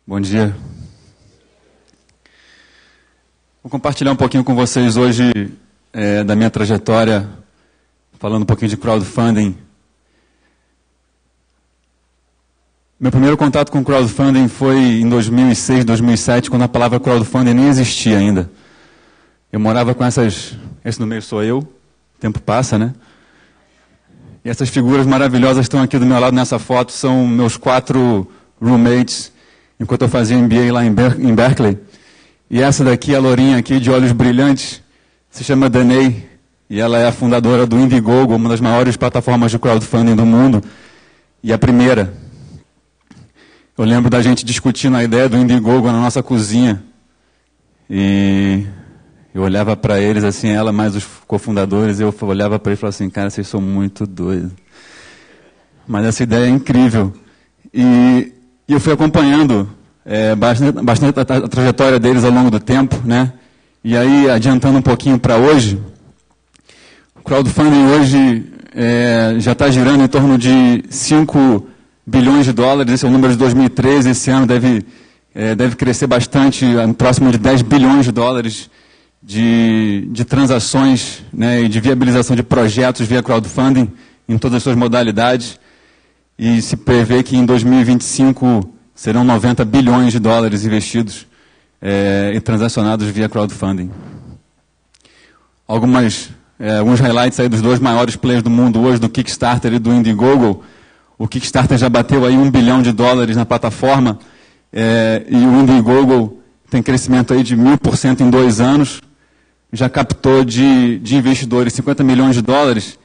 Bom dia. Vou compartilhar um pouquinho com vocês hoje da minha trajetória, falando um pouquinho de crowdfunding. Meu primeiro contato com crowdfunding foi em 2006, 2007, quando a palavra crowdfunding nem existia ainda. Eu morava com esse no meio sou eu, o tempo passa, né? E essas figuras maravilhosas estão aqui do meu lado nessa foto, são meus 4 roommates, enquanto eu fazia MBA lá em Berkeley. E essa daqui, a lourinha aqui de olhos brilhantes, se chama Danae, e ela é a fundadora do Indiegogo, uma das maiores plataformas de crowdfunding do mundo, e a primeira. Eu lembro da gente discutindo a ideia do Indiegogo na nossa cozinha, e eu olhava para eles, assim, ela mais os cofundadores, eu olhava para eles e falava assim, cara, vocês são muito doidos. Mas essa ideia é incrível. E eu fui acompanhando bastante a trajetória deles ao longo do tempo, né? E aí, adiantando um pouquinho para hoje, o crowdfunding hoje já está girando em torno de 5 bilhões de dólares, esse é o número de 2013, esse ano deve crescer bastante, próximo de 10 bilhões de dólares de transações, né, e de viabilização de projetos via crowdfunding em todas as suas modalidades. E se prevê que em 2025 serão 90 bilhões de dólares investidos e transacionados via crowdfunding. Alguns highlights aí dos 2 maiores players do mundo hoje, do Kickstarter e do Indiegogo. O Kickstarter já bateu aí 1 bilhão de dólares na plataforma e o Indiegogo tem crescimento aí de 1000% em 2 anos. Já captou de investidores 50 milhões de dólares.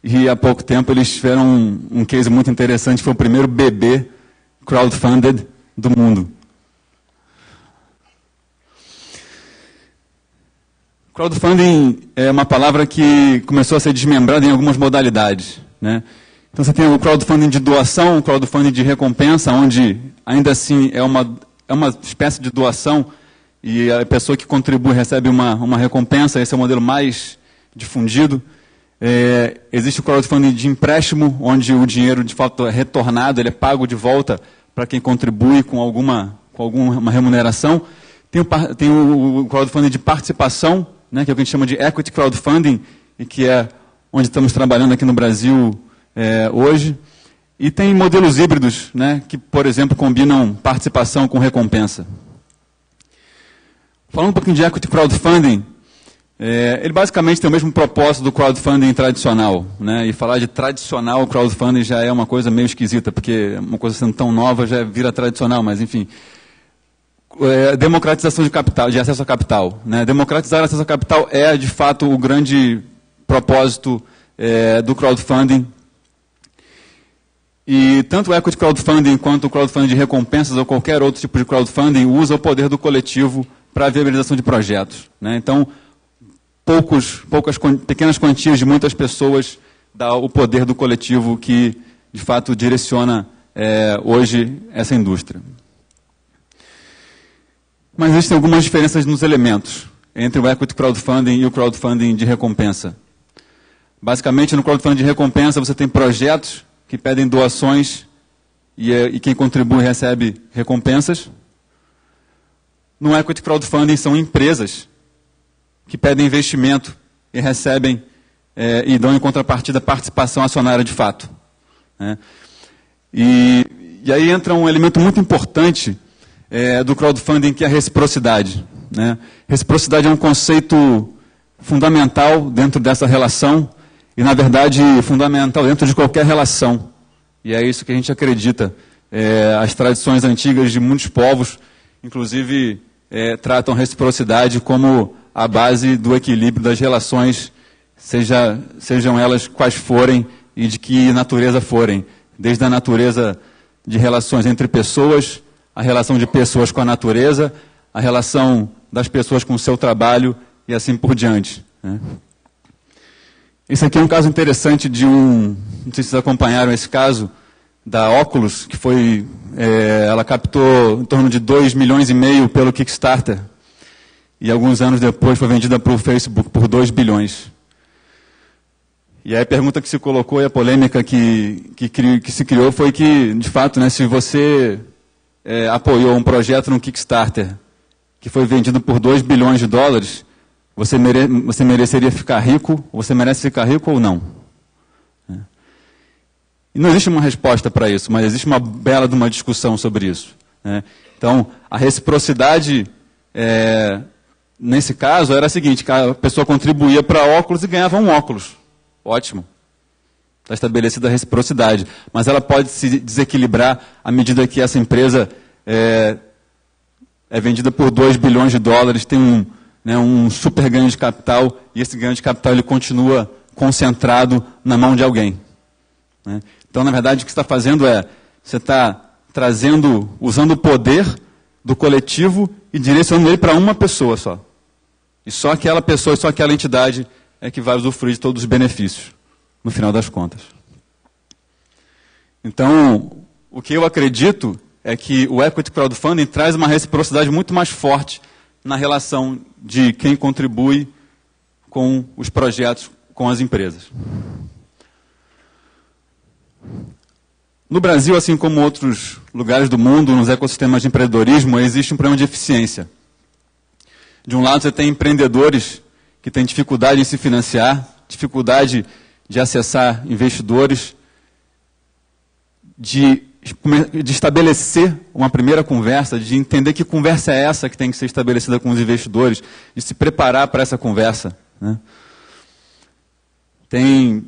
E há pouco tempo eles tiveram um case muito interessante, foi o primeiro bebê crowdfunded do mundo. Crowdfunding é uma palavra que começou a ser desmembrada em algumas modalidades, né? Então você tem o crowdfunding de doação, o crowdfunding de recompensa, onde ainda assim é uma espécie de doação e a pessoa que contribui recebe uma recompensa, esse é o modelo mais difundido. Existe o crowdfunding de empréstimo, onde o dinheiro de fato é retornado, ele é pago de volta para quem contribui com alguma remuneração. Tem o crowdfunding de participação, né, que é o que a gente chama de equity crowdfunding, e que é onde estamos trabalhando aqui no Brasil hoje. E tem modelos híbridos, né, que, por exemplo, combinam participação com recompensa. Falando um pouquinho de equity crowdfunding, ele basicamente tem o mesmo propósito do crowdfunding tradicional, né? E falar de tradicional crowdfunding já é uma coisa meio esquisita, porque uma coisa sendo tão nova já vira tradicional, mas enfim. Democratização de capital, de acesso a capital, né? Democratizar o acesso a capital é, de fato, o grande propósito do crowdfunding. E tanto o equity crowdfunding quanto o crowdfunding de recompensas ou qualquer outro tipo de crowdfunding usa o poder do coletivo para a viabilização de projetos, né? Então, pequenas quantias de muitas pessoas dá o poder do coletivo que, de fato, direciona hoje essa indústria. Mas existem algumas diferenças nos elementos entre o equity crowdfunding e o crowdfunding de recompensa. Basicamente, no crowdfunding de recompensa, você tem projetos que pedem doações e quem contribui recebe recompensas. No equity crowdfunding são empresas que pedem investimento e recebem e dão em contrapartida participação acionária de fato, né? E aí entra um elemento muito importante do crowdfunding, que é a reciprocidade, né? Reciprocidade é um conceito fundamental dentro dessa relação e, na verdade, fundamental dentro de qualquer relação. E é isso que a gente acredita. As tradições antigas de muitos povos, inclusive, tratam a reciprocidade como a base do equilíbrio das relações, sejam elas quais forem e de que natureza forem. Desde a natureza de relações entre pessoas, a relação de pessoas com a natureza, a relação das pessoas com o seu trabalho e assim por diante, né? Esse aqui é um caso interessante não sei se vocês acompanharam esse caso, da Oculus, que ela captou em torno de 2,5 milhões pelo Kickstarter. E alguns anos depois foi vendida para o Facebook por 2 bilhões. E aí a pergunta que se colocou e a polêmica que se criou foi que, de fato, né, se você apoiou um projeto no Kickstarter que foi vendido por 2 bilhões de dólares, você mereceria ficar rico, ou você merece ficar rico ou não? E não existe uma resposta para isso, mas existe uma bela de uma discussão sobre isso. Então, a reciprocidade, nesse caso, era a seguinte, que a pessoa contribuía para óculos e ganhava um óculos. Ótimo. Está estabelecida a reciprocidade. Mas ela pode se desequilibrar à medida que essa empresa é vendida por 2 bilhões de dólares, tem um super ganho de capital, e esse ganho de capital ele continua concentrado na mão de alguém. Então, na verdade, o que você está fazendo você está usando o poder do coletivo e direcionando ele para uma pessoa só. E só aquela pessoa, só aquela entidade é que vai usufruir de todos os benefícios, no final das contas. Então, o que eu acredito é que o Equity Crowdfunding traz uma reciprocidade muito mais forte na relação de quem contribui com os projetos, com as empresas. No Brasil, assim como outros lugares do mundo, nos ecossistemas de empreendedorismo, existe um problema de eficiência. De um lado, você tem empreendedores que têm dificuldade em se financiar, dificuldade de acessar investidores, de estabelecer uma primeira conversa, de entender que conversa é essa que tem que ser estabelecida com os investidores, de se preparar para essa conversa. Tem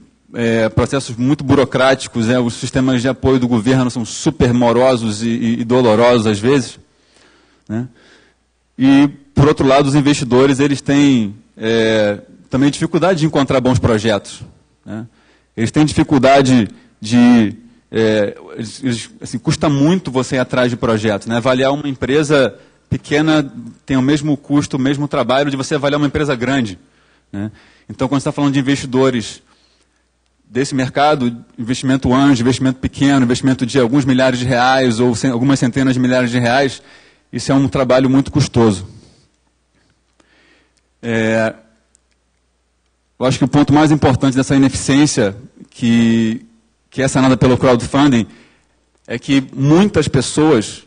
processos muito burocráticos, os sistemas de apoio do governo são super morosos e dolorosos às vezes. E, por outro lado, os investidores eles têm também dificuldade de encontrar bons projetos. Eles têm dificuldade de... assim, custa muito você ir atrás de projetos. Avaliar uma empresa pequena tem o mesmo custo, o mesmo trabalho de você avaliar uma empresa grande. Então, quando você está falando de investidores desse mercado, investimento anjo, investimento pequeno, investimento de alguns milhares de reais ou algumas centenas de milhares de reais, isso é um trabalho muito custoso. Eu acho que o ponto mais importante dessa ineficiência que é sanada pelo crowdfunding é que muitas pessoas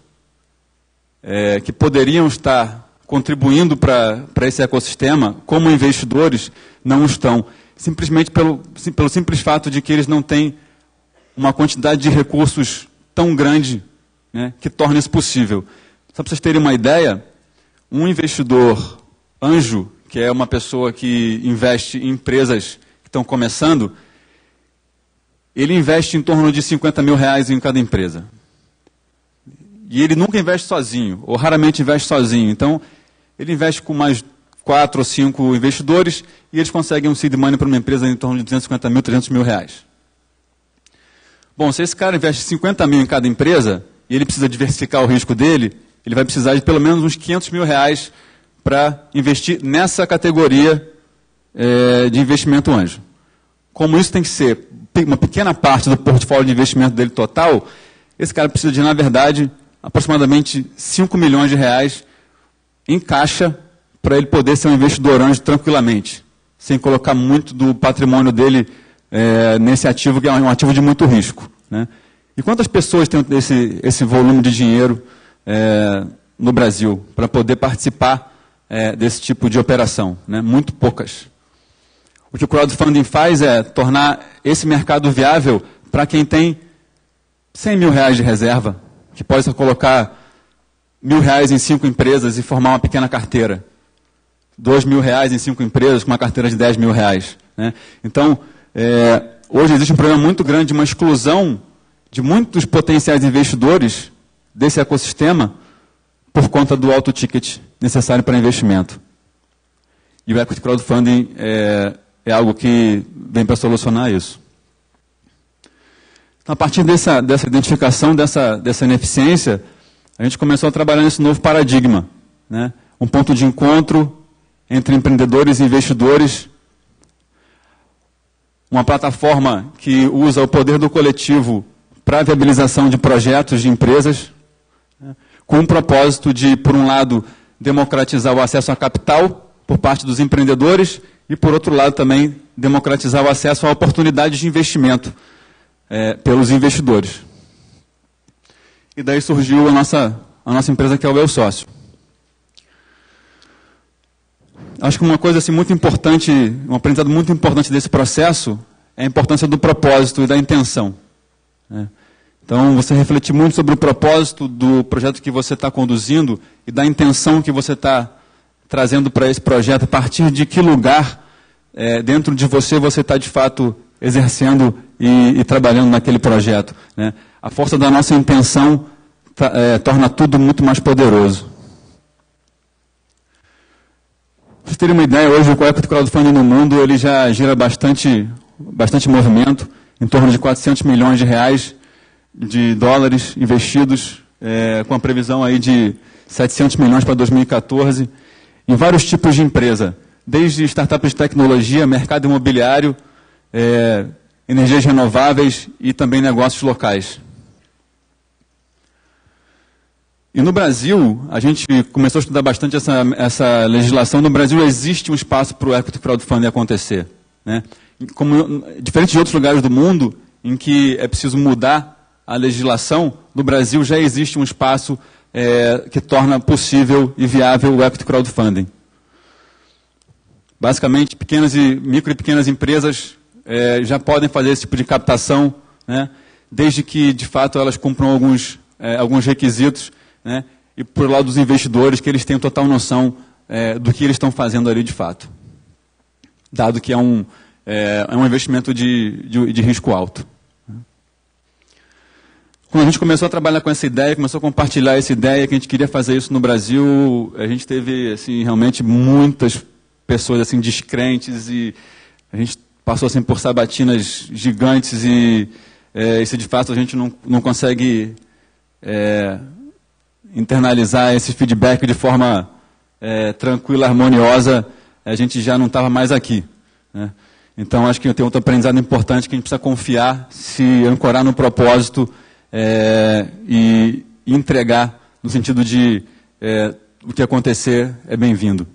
que poderiam estar contribuindo para esse ecossistema, como investidores, não estão. Simplesmente pelo simples fato de que eles não têm uma quantidade de recursos tão grande que torne isso possível. Só para vocês terem uma ideia, um investidor anjo, que é uma pessoa que investe em empresas que estão começando, ele investe em torno de R$50 mil em cada empresa. E ele nunca investe sozinho, ou raramente investe sozinho. Então, ele investe com mais 4 ou 5 investidores e eles conseguem um seed money para uma empresa em torno de 250 mil, 300 mil reais. Bom, se esse cara investe 50 mil em cada empresa e ele precisa diversificar o risco dele, ele vai precisar de pelo menos uns 500 mil reais para investir nessa categoria de investimento anjo. Como isso tem que ser uma pequena parte do portfólio de investimento dele total, esse cara precisa de, na verdade, aproximadamente 5 milhões de reais em caixa para ele poder ser um investidor anjo tranquilamente, sem colocar muito do patrimônio dele nesse ativo, que é um ativo de muito risco. E quantas pessoas têm esse volume de dinheiro no Brasil para poder participar desse tipo de operação? Muito poucas. O que o crowdfunding faz é tornar esse mercado viável para quem tem 100 mil reais de reserva, que pode colocar R$1.000 em 5 empresas e formar uma pequena carteira. R$2.000 em 5 empresas com uma carteira de R$10 mil. Então, hoje existe um problema muito grande de uma exclusão de muitos potenciais investidores desse ecossistema por conta do alto ticket necessário para investimento. E o equity crowdfunding é algo que vem para solucionar isso. Então, a partir dessa identificação, dessa ineficiência, a gente começou a trabalhar nesse novo paradigma. Um ponto de encontro entre empreendedores e investidores, uma plataforma que usa o poder do coletivo para a viabilização de projetos de empresas, com o propósito de, por um lado, democratizar o acesso a capital por parte dos empreendedores e, por outro lado, também democratizar o acesso a oportunidades de investimento pelos investidores. e daí surgiu a nossa empresa, que é o Eu Sócio. Acho que uma coisa assim, muito importante, um aprendizado muito importante desse processo é a importância do propósito e da intenção, né? Então, você refletir muito sobre o propósito do projeto que você está conduzindo e da intenção que você está trazendo para esse projeto, a partir de que lugar dentro de você está de fato exercendo e trabalhando naquele projeto, né? A força da nossa intenção torna tudo muito mais poderoso. Para vocês terem uma ideia, hoje o Equity Crowdfunding no mundo ele já gira bastante movimento, em torno de 400 milhões de reais de dólares investidos, com a previsão aí de 700 milhões para 2014, em vários tipos de empresa, desde startups de tecnologia, mercado imobiliário, energias renováveis e também negócios locais. E no Brasil, a gente começou a estudar bastante essa legislação. No Brasil existe um espaço para o Equity Crowdfunding acontecer, né? Diferente de outros lugares do mundo, em que é preciso mudar a legislação, no Brasil já existe um espaço que torna possível e viável o Equity Crowdfunding. Basicamente, micro e pequenas empresas já podem fazer esse tipo de captação, né? Desde que, de fato, elas cumpram alguns requisitos, né? E por lado dos investidores, que eles tenham total noção do que eles estão fazendo ali de fato, dado que é um investimento de risco alto. Quando a gente começou a trabalhar com essa ideia, começou a compartilhar essa ideia que a gente queria fazer isso no Brasil, a gente teve assim, realmente muitas pessoas assim, descrentes, e a gente passou assim, por sabatinas gigantes, e se de fato a gente não consegue internalizar esse feedback de forma tranquila, harmoniosa, a gente já não estava mais aqui, né? Então, acho que tem outro aprendizado importante, que a gente precisa confiar, se ancorar no propósito e entregar, no sentido de o que acontecer é bem-vindo.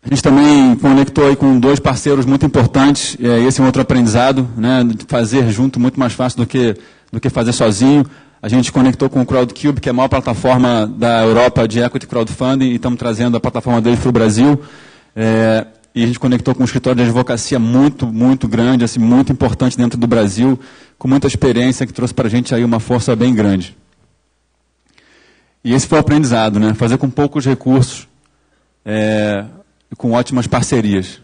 A gente também conectou aí com 2 parceiros muito importantes, esse é um outro aprendizado, né, de fazer junto muito mais fácil do que fazer sozinho. A gente conectou com o Crowdcube, que é a maior plataforma da Europa de Equity Crowdfunding, e estamos trazendo a plataforma deles para o Brasil. E a gente conectou com um escritório de advocacia muito, muito grande, assim, muito importante dentro do Brasil, com muita experiência, que trouxe para a gente aí uma força bem grande. E esse foi o aprendizado, né? Fazer com poucos recursos e com ótimas parcerias.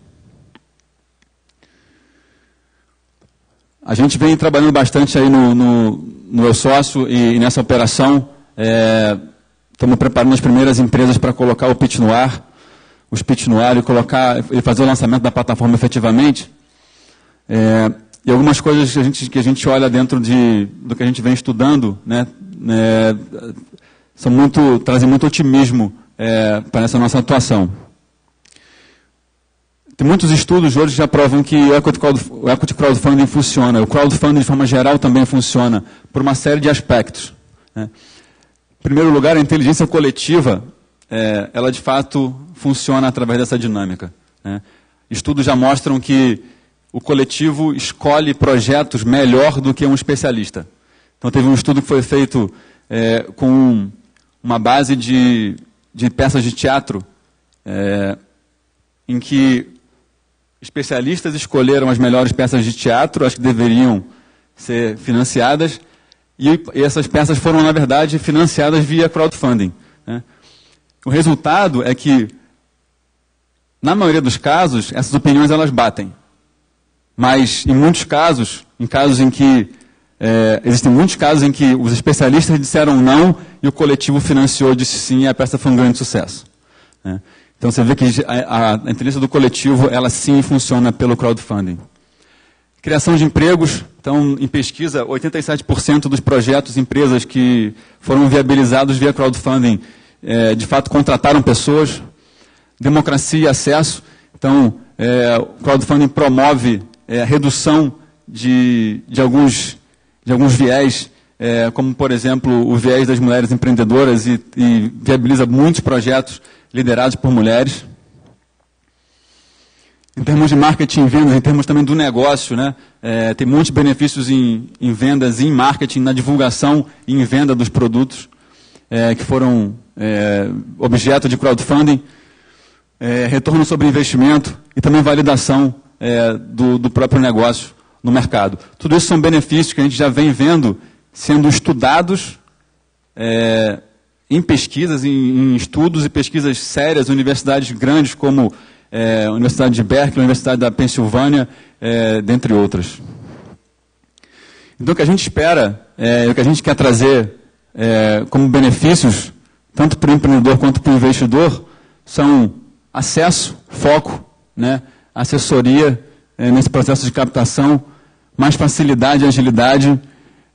A gente vem trabalhando bastante aí no Eu Sócio e nessa operação. Estamos preparando as primeiras empresas para colocar o pitch no ar, os pitch no ar e fazer o lançamento da plataforma efetivamente. E algumas coisas que a gente olha dentro do que a gente vem estudando, né, trazem muito otimismo para essa nossa atuação. Tem muitos estudos hoje que já provam que o Equity Crowdfunding funciona. O crowdfunding, de forma geral, também funciona por uma série de aspectos, né? Em primeiro lugar, a inteligência coletiva, ela de fato funciona através dessa dinâmica, né? Estudos já mostram que o coletivo escolhe projetos melhor do que um especialista. Então, teve um estudo que foi feito com uma base de peças de teatro, em que especialistas escolheram as melhores peças de teatro, as que deveriam ser financiadas, e essas peças foram, na verdade, financiadas via crowdfunding, né? O resultado é que, na maioria dos casos, essas opiniões elas batem. Mas, em muitos casos, existem muitos casos em que os especialistas disseram não e o coletivo financiou, disse sim, e a peça foi um grande sucesso, né? Então, você vê que a inteligência do coletivo, ela sim funciona pelo crowdfunding. Criação de empregos. Então, em pesquisa, 87% dos projetos, empresas que foram viabilizados via crowdfunding, de fato, contrataram pessoas. Democracia e acesso. Então, o crowdfunding promove a redução de alguns viés, como, por exemplo, o viés das mulheres empreendedoras, e viabiliza muitos projetos liderados por mulheres. Em termos de marketing e vendas, em termos também do negócio, né? Tem muitos benefícios em vendas, em marketing, na divulgação e em venda dos produtos que foram objeto de crowdfunding, retorno sobre investimento e também validação do próprio negócio no mercado. Tudo isso são benefícios que a gente já vem vendo sendo estudados em pesquisas, em estudos e pesquisas sérias, universidades grandes como a Universidade de Berkeley, a Universidade da Pensilvânia, dentre outras. Então, o que a gente espera, o que a gente quer trazer como benefícios, tanto para o empreendedor quanto para o investidor, são acesso, foco, né, assessoria nesse processo de captação, mais facilidade e agilidade.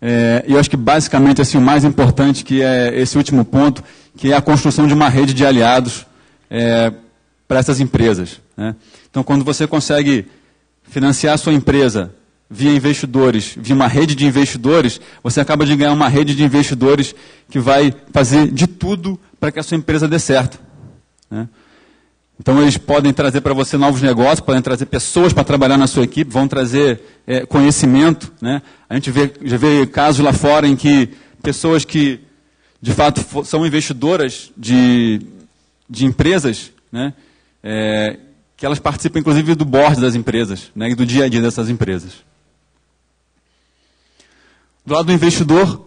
E eu acho que, basicamente, assim, o mais importante, que é esse último ponto, que é a construção de uma rede de aliados para essas empresas, né? Então, quando você consegue financiar a sua empresa via investidores, via uma rede de investidores, você acaba de ganhar uma rede de investidores que vai fazer de tudo para que a sua empresa dê certo, né? Então, eles podem trazer para você novos negócios, podem trazer pessoas para trabalhar na sua equipe, vão trazer conhecimento, né? A gente já vê casos lá fora em que pessoas que, de fato, são investidoras de empresas, né? Que elas participam, inclusive, do board das empresas, né? E do dia a dia dessas empresas. Do lado do investidor,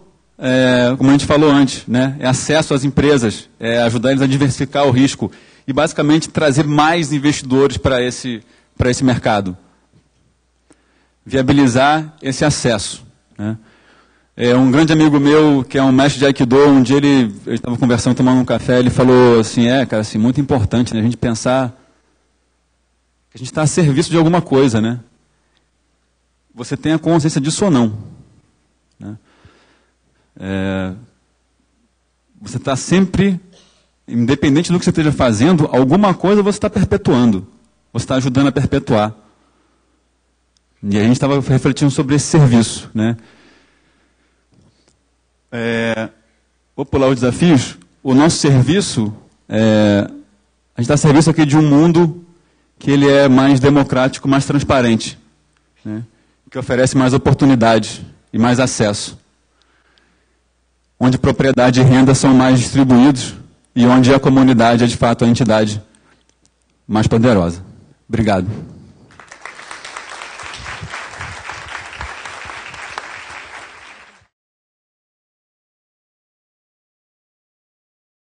como a gente falou antes, né? É acesso às empresas, ajudar eles a diversificar o risco e, basicamente, trazer mais investidores para esse mercado. Viabilizar esse acesso, né? Um grande amigo meu, que é um mestre de Aikido, um dia ele estava conversando, tomando um café, ele falou assim, cara, assim, muito importante, né, a gente pensar que a gente está a serviço de alguma coisa, né? Você tem a consciência disso ou não, né? Você está sempre, independente do que você esteja fazendo, alguma coisa você está perpetuando, você está ajudando a perpetuar. E a gente estava refletindo sobre esse serviço, né? Vou pular os desafios. O nosso serviço, a gente está a serviço aqui de um mundo que ele é mais democrático, mais transparente, né? Que oferece mais oportunidades e mais acesso. Onde propriedade e renda são mais distribuídos e onde a comunidade é, de fato, a entidade mais poderosa. Obrigado.